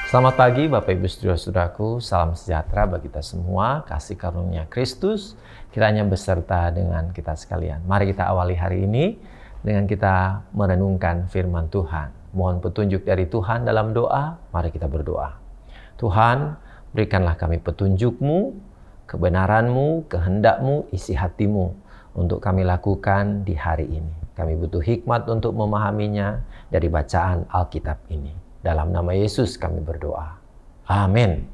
Selamat pagi Bapak Ibu Saudara-saudaraku, salam sejahtera bagi kita semua, kasih karunia Kristus kiranya beserta dengan kita sekalian. Mari kita awali hari ini dengan kita merenungkan firman Tuhan. Mohon petunjuk dari Tuhan dalam doa, mari kita berdoa. Tuhan, berikanlah kami petunjuk-Mu, kebenaran-Mu, kehendak-Mu, isi hati-Mu untuk kami lakukan di hari ini. Kami butuh hikmat untuk memahaminya dari bacaan Alkitab ini. Dalam nama Yesus kami berdoa. Amin.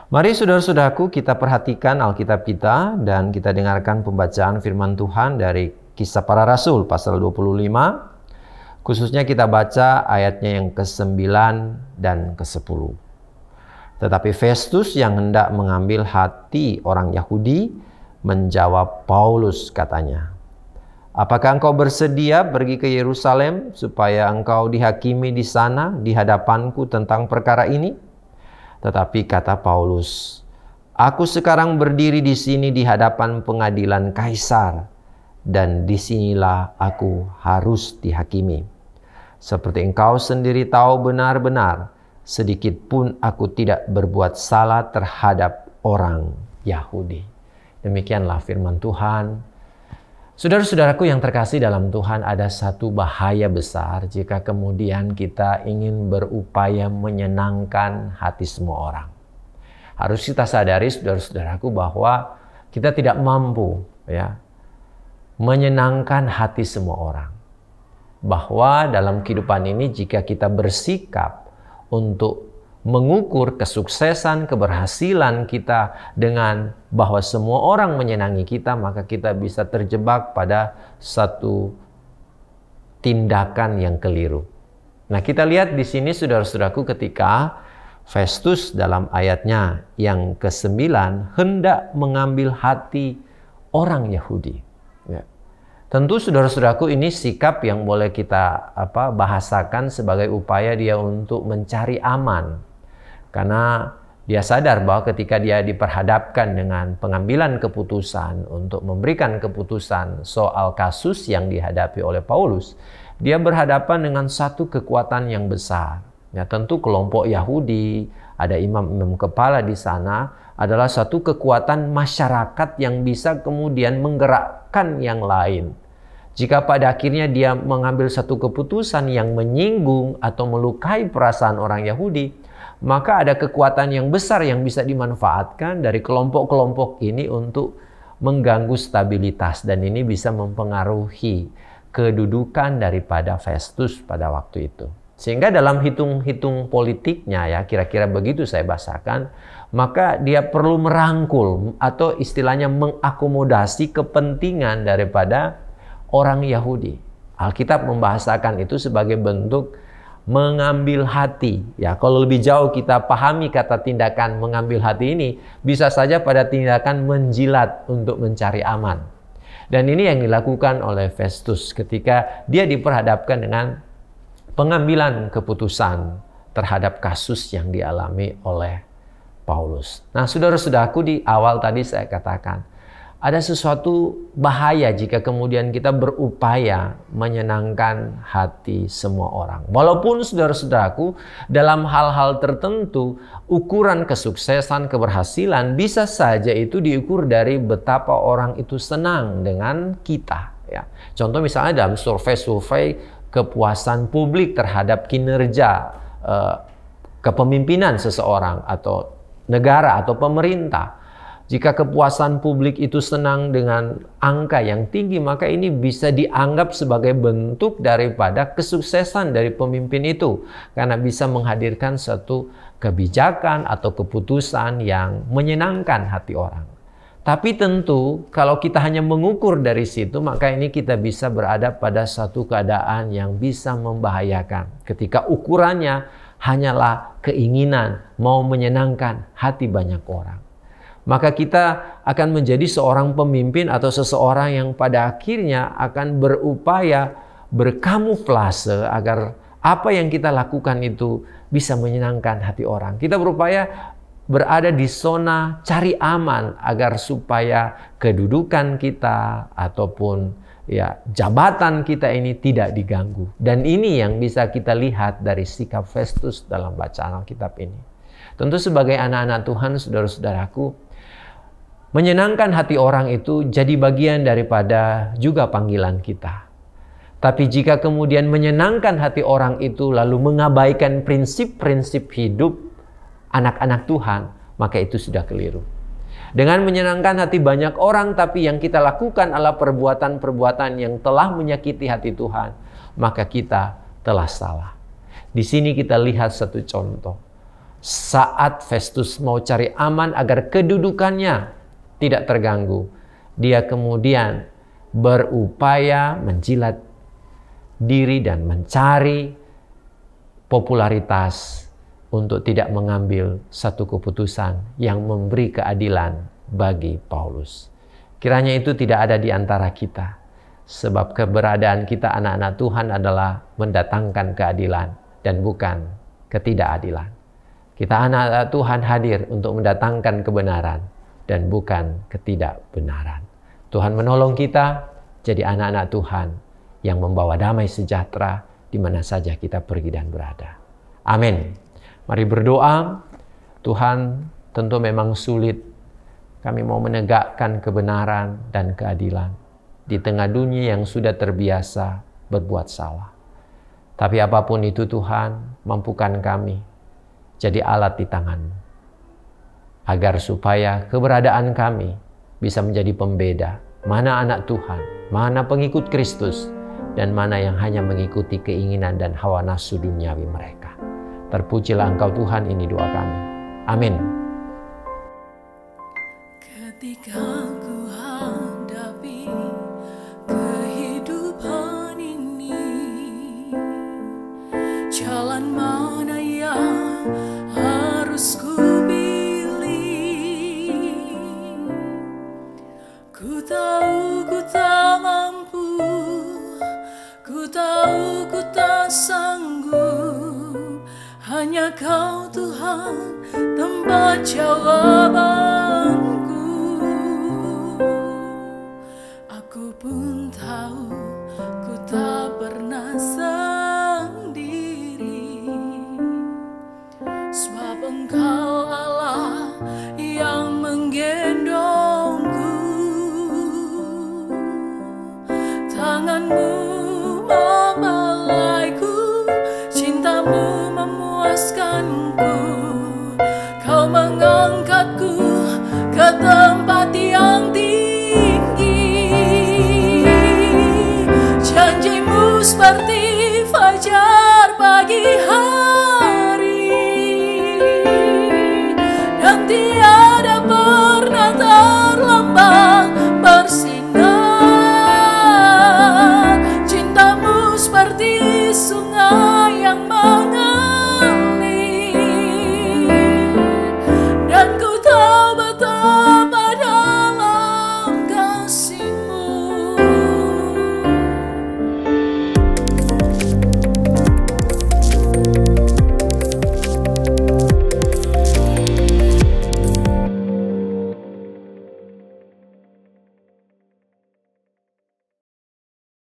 Mari saudara-saudaraku kita perhatikan Alkitab kita dan kita dengarkan pembacaan firman Tuhan dari Kisah Para Rasul pasal 25. Khususnya kita baca ayatnya yang ke-9 dan ke-10. Tetapi Festus yang hendak mengambil hati orang Yahudi menjawab Paulus, katanya, "Apakah engkau bersedia pergi ke Yerusalem supaya engkau dihakimi di sana di hadapanku tentang perkara ini?" Tetapi kata Paulus, "Aku sekarang berdiri di sini di hadapan pengadilan Kaisar, dan disinilah aku harus dihakimi. Seperti engkau sendiri tahu benar-benar, sedikit pun aku tidak berbuat salah terhadap orang Yahudi." Demikianlah firman Tuhan. Saudara-saudaraku yang terkasih dalam Tuhan, ada satu bahaya besar jika kemudian kita ingin berupaya menyenangkan hati semua orang. Harus kita sadari saudara-saudaraku bahwa kita tidak mampu menyenangkan hati semua orang. Bahwa dalam kehidupan ini jika kita bersikap untuk mengukur kesuksesan, keberhasilan kita dengan bahwa semua orang menyenangi kita, maka kita bisa terjebak pada satu tindakan yang keliru. Nah, kita lihat di sini saudara-saudaraku ketika Festus dalam ayatnya yang ke-9 hendak mengambil hati orang Yahudi. Tentu saudara-saudaraku ini sikap yang boleh kita bahasakan sebagai upaya dia untuk mencari aman. Karena dia sadar bahwa ketika dia diperhadapkan dengan pengambilan keputusan untuk memberikan keputusan soal kasus yang dihadapi oleh Paulus, dia berhadapan dengan satu kekuatan yang besar. Ya, tentu kelompok Yahudi, ada imam-imam kepala di sana, adalah satu kekuatan masyarakat yang bisa kemudian menggerakkan yang lain. Jika pada akhirnya dia mengambil satu keputusan yang menyinggung atau melukai perasaan orang Yahudi, maka ada kekuatan yang besar yang bisa dimanfaatkan dari kelompok-kelompok ini untuk mengganggu stabilitas, dan ini bisa mempengaruhi kedudukan daripada Festus pada waktu itu. Sehingga dalam hitung-hitung politiknya, kira-kira begitu saya bahasakan, maka dia perlu merangkul atau istilahnya mengakomodasi kepentingan daripada orang Yahudi. Alkitab membahasakan itu sebagai bentuk mengambil hati. Ya, kalau lebih jauh kita pahami kata tindakan mengambil hati ini, bisa saja pada tindakan menjilat untuk mencari aman. Dan ini yang dilakukan oleh Festus ketika dia diperhadapkan dengan pengambilan keputusan terhadap kasus yang dialami oleh Paulus. Nah, saudara-saudaraku, di awal tadi saya katakan, ada sesuatu bahaya jika kemudian kita berupaya menyenangkan hati semua orang. Walaupun saudara-saudaraku, dalam hal-hal tertentu, ukuran kesuksesan, keberhasilan bisa saja itu diukur dari betapa orang itu senang dengan kita. Ya. Contoh misalnya dalam survei-survei kepuasan publik terhadap kinerja kepemimpinan seseorang atau negara atau pemerintah. Jika kepuasan publik itu senang dengan angka yang tinggi, maka ini bisa dianggap sebagai bentuk daripada kesuksesan dari pemimpin itu. Karena bisa menghadirkan satu kebijakan atau keputusan yang menyenangkan hati orang. Tapi tentu kalau kita hanya mengukur dari situ, maka ini kita bisa berada pada satu keadaan yang bisa membahayakan. Ketika ukurannya hanyalah keinginan mau menyenangkan hati banyak orang. Maka kita akan menjadi seorang pemimpin atau seseorang yang pada akhirnya akan berupaya berkamuflase agar apa yang kita lakukan itu bisa menyenangkan hati orang. Kita berupaya berada di zona cari aman agar supaya kedudukan kita ataupun ya, jabatan kita ini tidak diganggu. Dan ini yang bisa kita lihat dari sikap Festus dalam bacaan Alkitab ini. Tentu sebagai anak-anak Tuhan, saudara-saudaraku, menyenangkan hati orang itu jadi bagian daripada juga panggilan kita. Tapi jika kemudian menyenangkan hati orang itu lalu mengabaikan prinsip-prinsip hidup anak-anak Tuhan, maka itu sudah keliru. Dengan menyenangkan hati banyak orang, tapi yang kita lakukan adalah perbuatan-perbuatan yang telah menyakiti hati Tuhan, maka kita telah salah. Di sini kita lihat satu contoh. Saat Festus mau cari aman agar kedudukannya tidak terganggu, dia kemudian berupaya menjilat diri dan mencari popularitas untuk tidak mengambil satu keputusan yang memberi keadilan bagi Paulus. Kiranya itu tidak ada di antara kita, sebab keberadaan kita anak-anak Tuhan adalah mendatangkan keadilan dan bukan ketidakadilan. Kita anak-anak Tuhan hadir untuk mendatangkan kebenaran dan bukan ketidakbenaran. Tuhan menolong kita jadi anak-anak Tuhan yang membawa damai sejahtera di mana saja kita pergi dan berada. Amin. Mari berdoa. Tuhan, tentu memang sulit kami mau menegakkan kebenaran dan keadilan di tengah dunia yang sudah terbiasa berbuat salah. Tapi apapun itu Tuhan, mampukan kami jadi alat di tangan-Mu, agar supaya keberadaan kami bisa menjadi pembeda mana anak Tuhan, mana pengikut Kristus, dan mana yang hanya mengikuti keinginan dan hawa nafsu duniawi mereka. Terpujilah Engkau Tuhan, ini doa kami. Amin. Ketika ku hadapi kehidupan ini, jalan mana yang harus ku pilih? Ku tahu ku tak mampu, ku tahu ku tak sanggup. Hanya Kau Tuhan tempat jawabanku. Aku pun tahu ku tak pernah sendiri, sebab Engkau Allah yang menggendongku. Tangan-Mu membelaiku, cinta-Mu memuaskanku. Kau mengangkatku ke tempat yang tinggi. Janji-Mu seperti fajar pagi